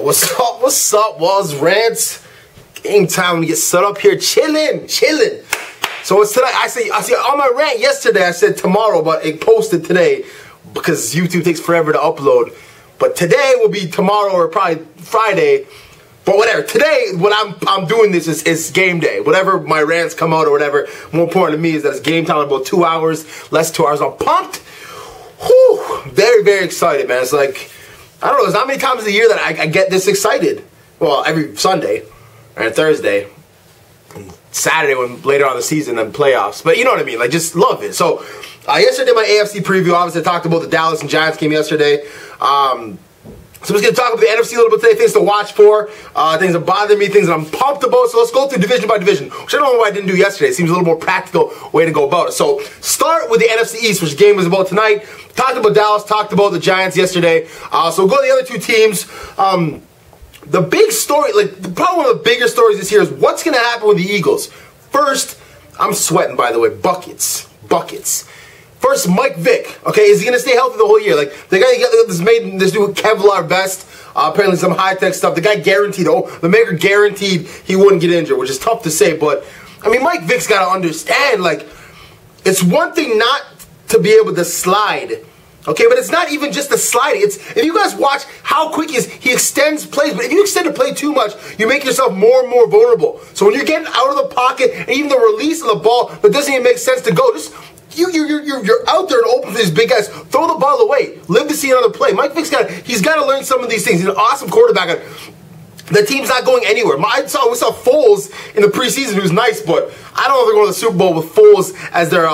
Yo, what's up? What's up, Walz? Rantz. Game time to get set up here, chilling. So it's tonight. I see on my rant yesterday. I said tomorrow, but it posted today because YouTube takes forever to upload. But today will be tomorrow or probably Friday. But whatever. Today, when I'm doing this is game day. Whatever my rants come out or whatever. More important to me is that it's game time in about 2 hours, less 2 hours. I'm pumped. Whew, very, very excited, man. It's like, I don't know, there's not many times a year that I get this excited. Well, every Sunday and Thursday and Saturday when later on in the season and playoffs. But you know what I mean, like just love it. So yesterday my AFC preview, obviously I talked about the Dallas and Giants game yesterday. So I'm just going to talk about the NFC a little bit today, things to watch for, things that bother me, things that I'm pumped about. So let's go through division by division, which I don't know why I didn't do yesterday. It seems a little more practical way to go about it. So start with the NFC East, which the game was about tonight. Talked about Dallas, talked about the Giants yesterday. So go to the other two teams. The big story, probably one of the bigger stories this year is what's going to happen with the Eagles. First, I'm sweating, by the way, buckets. First, Mike Vick. Okay, is he going to stay healthy the whole year? Like, the guy made this new Kevlar vest, apparently some high-tech stuff. The guy guaranteed, the maker guaranteed he wouldn't get injured, which is tough to say. But, I mean, Mike Vick's got to understand, like, it's one thing not to be able to slide. Okay, but it's not even just the sliding. If you guys watch how quick he extends plays, but if you extend a play too much, you make yourself more and more vulnerable. So when you're getting out of the pocket, and even the release of the ball that doesn't even make sense to go, just you're out there and open for these big guys. Throw the ball away. Live to see another play. Mike Vick's he's got to learn some of these things. He's an awesome quarterback. The team's not going anywhere. We saw Foles in the preseason, who's nice, but I don't know if they're going to the Super Bowl with Foles as their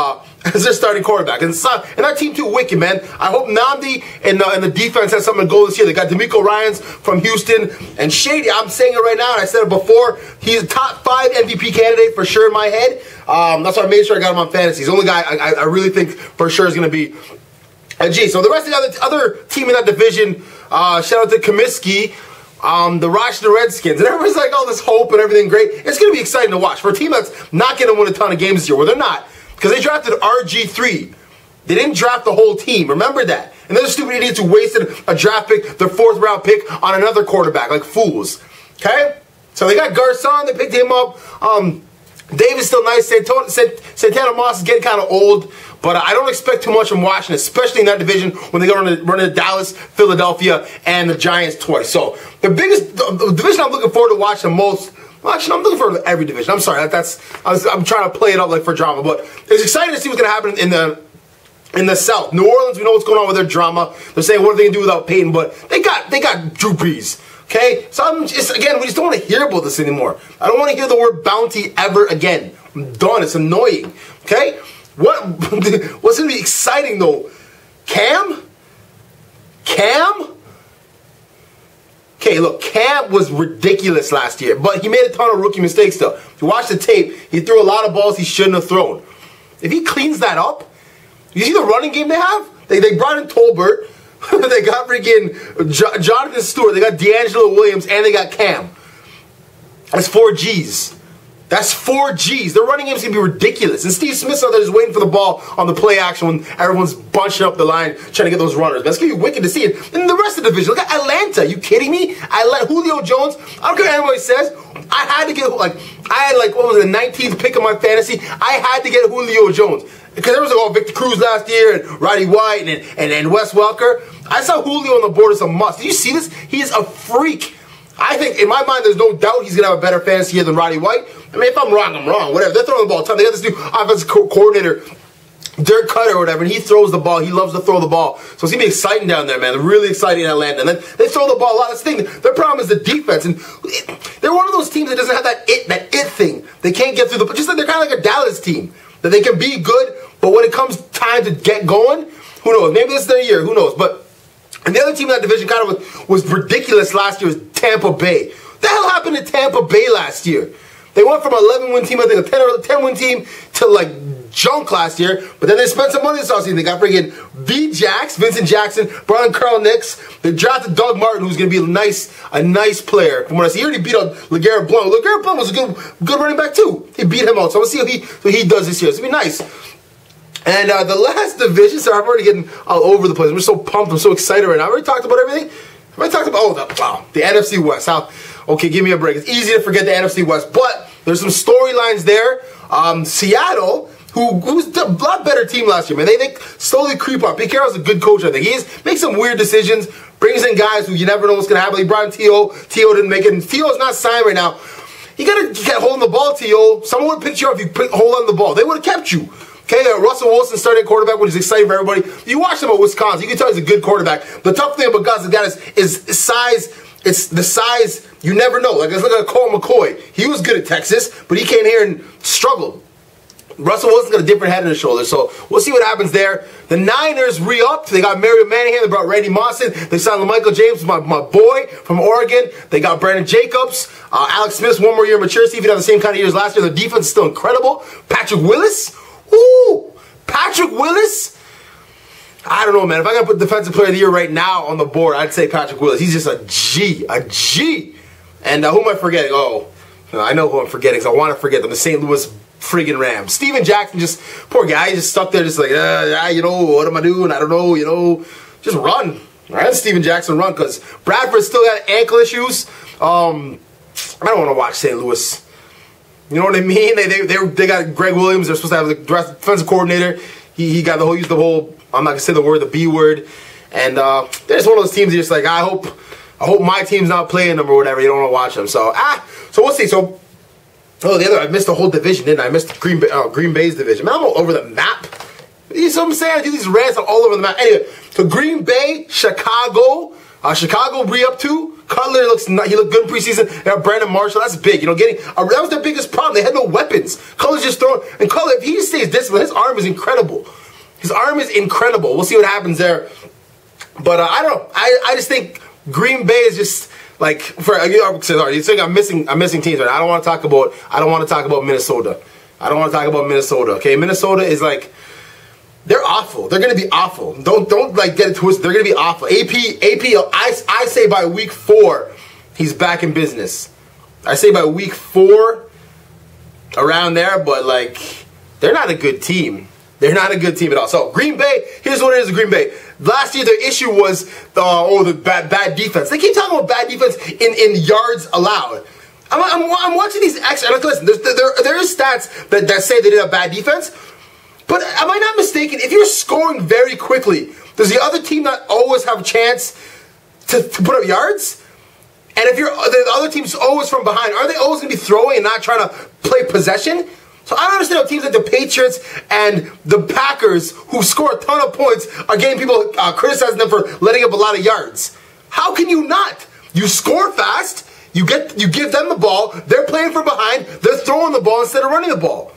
starting quarterback. And that team too wicked, man. I hope Namdi and the defense has something to go this year. They got DeMeco Ryans from Houston and Shady. I'm saying it right now, and I said it before. He's a top 5 MVP candidate for sure in my head. That's why I made sure I got him on fantasy. He's the only guy I really think for sure is going to be a G. So the rest of the other team in that division, shout out to Comiskey. The Washington Redskins, and everybody's like, all this hope and everything great. It's going to be exciting to watch for a team that's not going to win a ton of games this year. Well, they're not, because they drafted RG3. They didn't draft the whole team. Remember that. And they're the stupid idiots who wasted a draft pick, their 4th round pick, on another quarterback, like fools. Okay? So they got Garcon. They picked him up. Davis still nice. Santana Moss is getting kind of old, but I don't expect too much from Washington, especially in that division when they go run into Dallas, Philadelphia, and the Giants twice. So the division I'm looking forward to watching the most. Well, actually, I'm looking forward to every division. I'm sorry, I'm trying to play it up like for drama, but it's exciting to see what's going to happen in the South. New Orleans, we know what's going on with their drama. They're saying what are they going to do without Peyton, but they got Drew Brees. Okay, so we just don't want to hear about this anymore. I don't want to hear the word bounty ever again. I'm done. It's annoying. Okay, what's going to be exciting though? Cam. Okay, look, Cam was ridiculous last year, but he made a ton of rookie mistakes though. If you watch the tape, he threw a lot of balls he shouldn't have thrown. If he cleans that up, you see the running game they have? They brought in Tolbert. They got freaking Jonathan Stewart. They got D'Angelo Williams, and they got Cam. That's 4 Gs. That's 4 Gs. Their running game's going to be ridiculous. And Steve Smith's out there just waiting for the ball on the play action when everyone's bunching up the line trying to get those runners. That's going to be wicked to see it. And the rest of the division, look at Atlanta. You kidding me? Julio Jones, I don't care what anybody says. I had to get, what was it, the 19th pick of my fantasy? I had to get Julio Jones. Because there was Victor Cruz last year, and Roddy White, and Wes Welker. I saw Julio on the board as a must. Did you see this? He is a freak. I think, in my mind, there's no doubt he's going to have a better fantasy year than Roddy White. I mean, if I'm wrong, I'm wrong. Whatever. They're throwing the ball a ton. They got this new offensive coordinator, Dirk Cutter or whatever, and he throws the ball. He loves to throw the ball. So it's going to be exciting down there, man. They're really exciting in Atlanta. And then they throw the ball a lot. That's the thing. Their problem is the defense. And they're one of those teams that doesn't have that it thing. They can't get through just like they're kind of like a Dallas team. That they can be good, but when it comes time to get going, who knows? Maybe this is their year. Who knows? But and the other team in that division kind of was ridiculous last year was Tampa Bay. What the hell happened to Tampa Bay last year? They went from an 11-win team, I think, a 10-win team to like junk last year. But then they spent some money this offseason. They got freaking Vincent Jackson, Brian Carl Nix. They drafted Doug Martin, who's going to be a nice player. From what I see, he already beat out LeGarrette Blount. LeGarrette Blount was a good running back too. He beat him out. So we'll see what he does this year. It's going to be nice. And the last division, so I'm already getting all over the place. I'm just so pumped. I'm so excited right now. I already talked about everything. I talked about the NFC West. Okay, give me a break. It's easy to forget the NFC West, but there's some storylines there. Seattle, who's a lot better team last year, man. They slowly creep up. Pete Carroll's a good coach, I think. Makes some weird decisions, brings in guys who you never know what's going to happen. He brought in T.O. T.O. didn't make it, and T.O.'s not signed right now. You got to get hold of the ball, T.O. Someone would have picked you up if you hold on to the ball. They would have kept you. Okay, Russell Wilson started quarterback, which is exciting for everybody. You watch him at Wisconsin, you can tell he's a good quarterback. The tough thing about guys is size. It's the size you never know. Like, let's look at Cole McCoy. He was good at Texas, but he came here and struggled. Russell Wilson's got a different head on his shoulder, so we'll see what happens there. The Niners re-upped. They got Mario Manningham. They brought Randy Mosson. They signed Michael James, my boy from Oregon. They got Brandon Jacobs. Alex Smith, one more year of maturity. If you have the same kind of years last year, the defense is still incredible. Patrick Willis. Ooh, Patrick Willis. I don't know, man. If I got to put Defensive Player of the Year right now on the board, I'd say Patrick Willis. He's just a G. And who am I forgetting? Oh, I know who I'm forgetting, because I want to forget them. The St. Louis friggin' Rams. Steven Jackson, just poor guy, just stuck there, just like, you know, what am I doing? I don't know, you know, just run. All right, Steven Jackson, run, because Bradford still got ankle issues. I don't want to watch St. Louis. You know what I mean? They got Greg Williams. They're supposed to have the defensive coordinator. He got used the whole, I'm not gonna say the word, the B word, and they're just one of those teams. You're just like, I hope my team's not playing them or whatever. You don't want to watch them. So we'll see. So. Oh, I missed the whole division, didn't I? I missed Green Bay's division. Man, I'm all over the map. You see what I'm saying? I do these rants all over the map. Anyway, so Green Bay, Chicago. Chicago re-up too. Cutler he looked good in preseason. They got Brandon Marshall. That's big. You know, that was their biggest problem. They had no weapons. Cutler's just throwing. And Cutler, if he stays disciplined, his arm is incredible. His arm is incredible. We'll see what happens there. But I don't know. I just think Green Bay is just. Like you think I'm missing teams right now. I don't want to talk about Minnesota. Okay, Minnesota is like, they're awful. They're gonna be awful. Don't like get it twisted. They're gonna be awful. AP. I say by week 4, he's back in business. I say by week 4, around there. But like, they're not a good team. They're not a good team at all. So Green Bay, here's what it is with Green Bay. Last year, their issue was the bad defense. They keep talking about bad defense in yards allowed. I'm watching these extra. Listen, there is stats that say they did have bad defense. But am I not mistaken? If you're scoring very quickly, does the other team not always have a chance to put up yards? And if the other team's always from behind, are they always going to be throwing and not trying to play possession? So I don't understand how teams like the Patriots and the Packers, who score a ton of points, are getting people criticizing them for letting up a lot of yards. How can you not? You score fast, you give them the ball, they're playing from behind, they're throwing the ball instead of running the ball.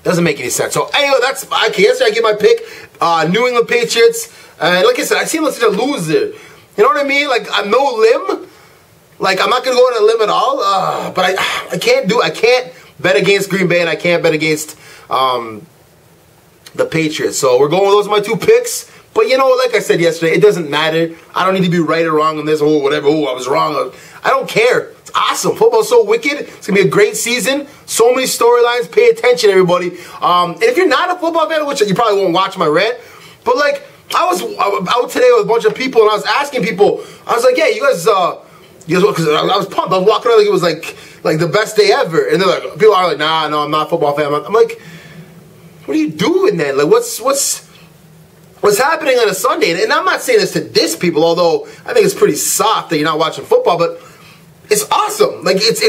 Doesn't make any sense. So anyway, that's okay. Yesterday I gave my pick, New England Patriots. Like I said, I seem like such a loser. You know what I mean? Like, I'm no limb. Like, I'm not going to go on a limb at all, but I can't bet against Green Bay, and I can't bet against the Patriots. So we're going with those are my 2 picks. But you know, like I said yesterday, it doesn't matter. I don't need to be right or wrong on this, whatever, I was wrong. I don't care. It's awesome. Football's so wicked. It's going to be a great season. So many storylines. Pay attention, everybody. And if you're not a football fan, which you probably won't watch my rant, but like, I was out today with a bunch of people, and I was asking people, I was like, yeah, you guys, because I was pumped. I was walking around like it was like the best day ever. And they're like, people are like, nah, no, I'm not a football fan. I'm like, what are you doing then? Like, what's happening on a Sunday? And I'm not saying this to diss people, although I think it's pretty soft that you're not watching football, but it's awesome. Like, it's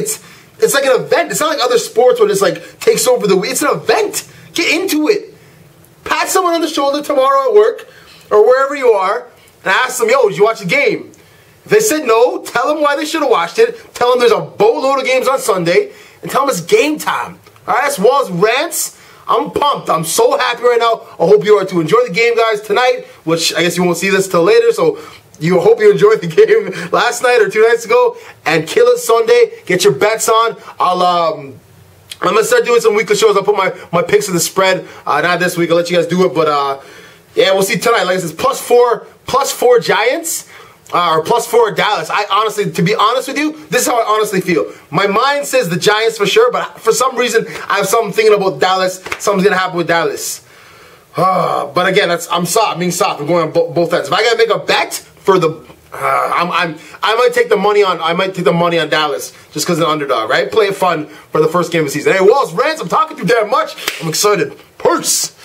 like an event. It's not like other sports where it's like takes over the week. It's an event. Get into it. Pat someone on the shoulder tomorrow at work or wherever you are and ask them, yo, did you watch the game? If they said no, tell them why they should have watched it. Tell them there's a boatload of games on Sunday. And tell them it's game time. All right, that's Walz Rants. I'm pumped. I'm so happy right now. I hope you are too. Enjoy the game, guys, tonight, which I guess you won't see this till later. So hope you enjoyed the game last night or 2 nights ago. And kill it Sunday. Get your bets on. I'm going to start doing some weekly shows. I'll put my picks of the spread. Not this week. I'll let you guys do it. But, yeah, we'll see tonight. Like I said, +4 Giants. Or +4 Dallas. I honestly, to be honest with you, this is how I honestly feel. My mind says the Giants for sure, but for some reason, I have something thinking about Dallas. Something's going to happen with Dallas. But again, I'm soft. I'm being soft. I'm going on both ends. If I gotta make a bet for the, I might take the money on. I might take the money on Dallas just because of the underdog, right? Play it fun for the first game of the season. Hey, Walz, Rantz, I'm talking too damn much. I'm excited. Peace.